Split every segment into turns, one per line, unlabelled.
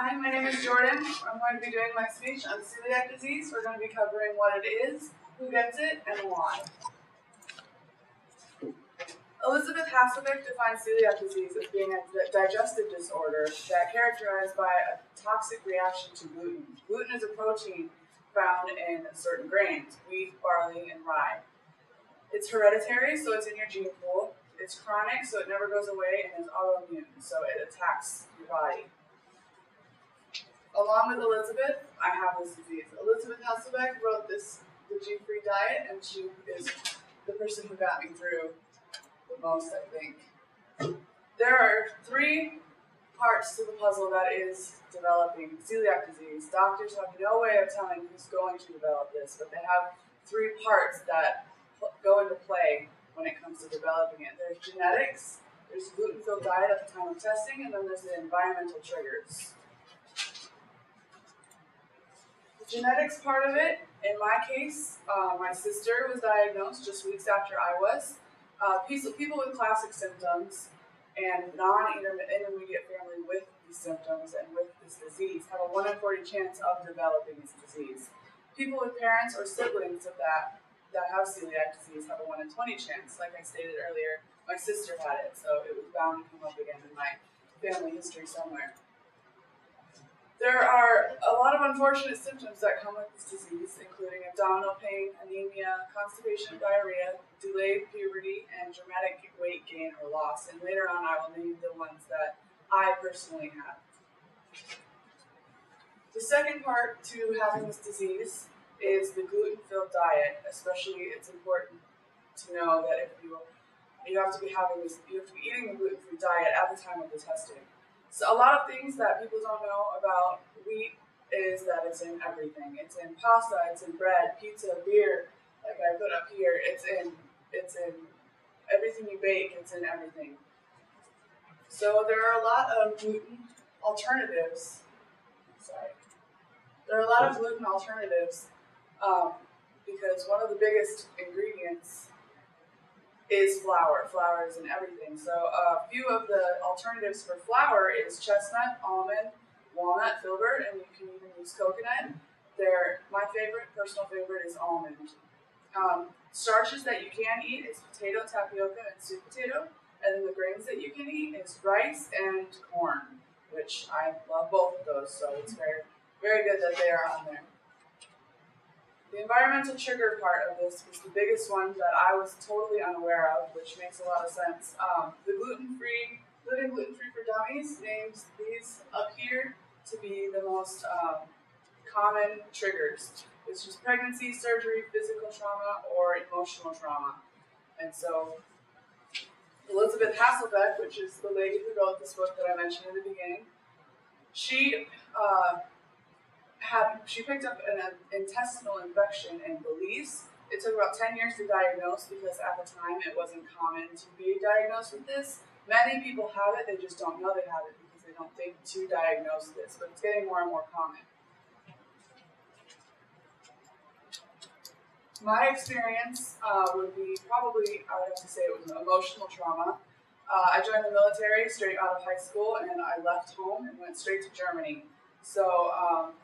Hi, my name is Jordan. I'm going to be doing my speech on celiac disease. We're going to be covering what it is, who gets it, and why. Elizabeth Hasselbeck defines celiac disease as being a digestive disorder that characterized by a toxic reaction to gluten. Gluten is a protein found in certain grains, wheat, barley, and rye. It's hereditary, so it's in your gene pool. It's chronic, so it never goes away, and it's autoimmune, so it attacks your body. Along with Elizabeth, I have this disease. Elizabeth Hasselbeck wrote the G-free diet, and she is the person who got me through the most, I think. There are three parts to the puzzle that is developing celiac disease. Doctors have no way of telling who's going to develop this, but they have three parts that go into play when it comes to developing it. There's genetics, there's gluten-filled diet at the time of testing, and then there's the environmental triggers. Genetics part of it, in my case, my sister was diagnosed just weeks after I was. People with classic symptoms and non-intermediate family with these symptoms and with this disease have a 1 in 40 chance of developing this disease. People with parents or siblings of that have celiac disease have a 1 in 20 chance. Like I stated earlier, my sister had it, so it was bound to come up again in my family history somewhere. There are a lot of unfortunate symptoms that come with this disease, including abdominal pain, anemia, constipation, diarrhea, delayed puberty, and dramatic weight gain or loss. And later on, I will name the ones that I personally have. The second part to having this disease is the gluten-filled diet. Especially, it's important to know that if you have to be eating a gluten-free diet at the time of the testing. So a lot of things that people don't know about wheat is that it's in everything. It's in pasta, it's in bread, pizza, beer, like I put up here. It's in everything you bake, it's in everything. So there are a lot of gluten alternatives. There are a lot of gluten alternatives because one of the biggest ingredients is flour. Flour is in everything. So a few of the alternatives for flour is chestnut, almond, walnut, filbert, and you can even use coconut. My personal favorite is almond. Starches that you can eat is potato, tapioca, and sweet potato. And then the grains that you can eat is rice and corn, which I love both of those, so it's very, very good that they are on there. The environmental trigger part of this was the biggest one that I was totally unaware of, which makes a lot of sense. The Living Gluten-Free for Dummies names these up here to be the most common triggers. It's just pregnancy, surgery, physical trauma, or emotional trauma. And so Elizabeth Hasselbeck, which is the lady who wrote this book that I mentioned in the beginning, she picked up an intestinal infection in Belize. It took about 10 years to diagnose because at the time it wasn't common to be diagnosed with this. Many people have it, they just don't know they have it because they don't think to diagnose this, but it's getting more and more common. My experience would be probably, I would have to say it was an emotional trauma. I joined the military straight out of high school and I left home and went straight to Germany. So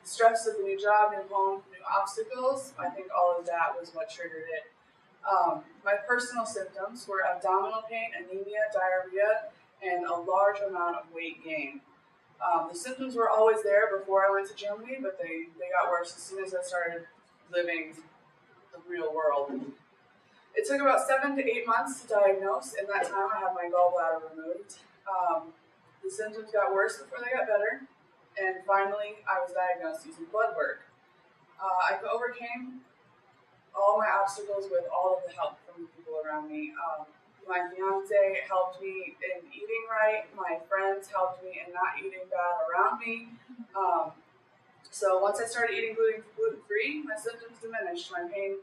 the stress of the new job, new home, new obstacles, I think all of that was what triggered it. My personal symptoms were abdominal pain, anemia, diarrhea, and a large amount of weight gain. The symptoms were always there before I went to Germany, but they got worse as soon as I started living the real world. It took about 7 to 8 months to diagnose. In that time, I had my gallbladder removed. The symptoms got worse before they got better. And finally, I was diagnosed using blood work. I overcame all my obstacles with all of the help from the people around me. My fiance helped me in eating right. My friends helped me in not eating bad around me. So once I started eating gluten-free, my symptoms diminished, my pain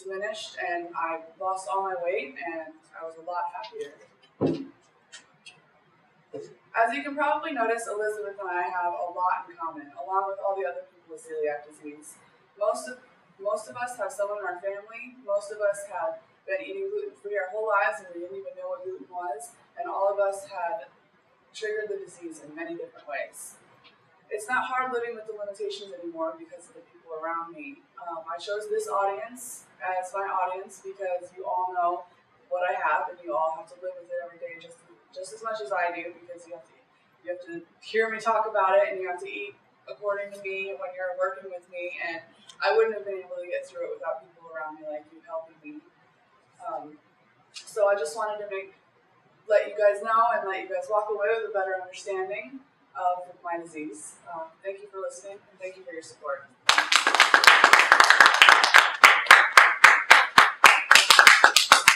diminished, and I lost all my weight, and I was a lot happier. As you can probably notice, Elizabeth and I have a lot in common, along with all the other people with celiac disease. Most of us have someone in our family. Most of us had been eating gluten-free our whole lives, and we didn't even know what gluten was. And all of us had triggered the disease in many different ways. it's not hard living with the limitations anymore because of the people around me. I chose this audience as my audience because you all know what I have, and you all have to live with it every day just as much as I do, because you have to hear me talk about it, and you have to eat according to me when you're working with me. And I wouldn't have been able to get through it without people around me like you helping me. So I just wanted to let you guys know and let you guys walk away with a better understanding of my disease. Thank you for listening, and thank you for your support.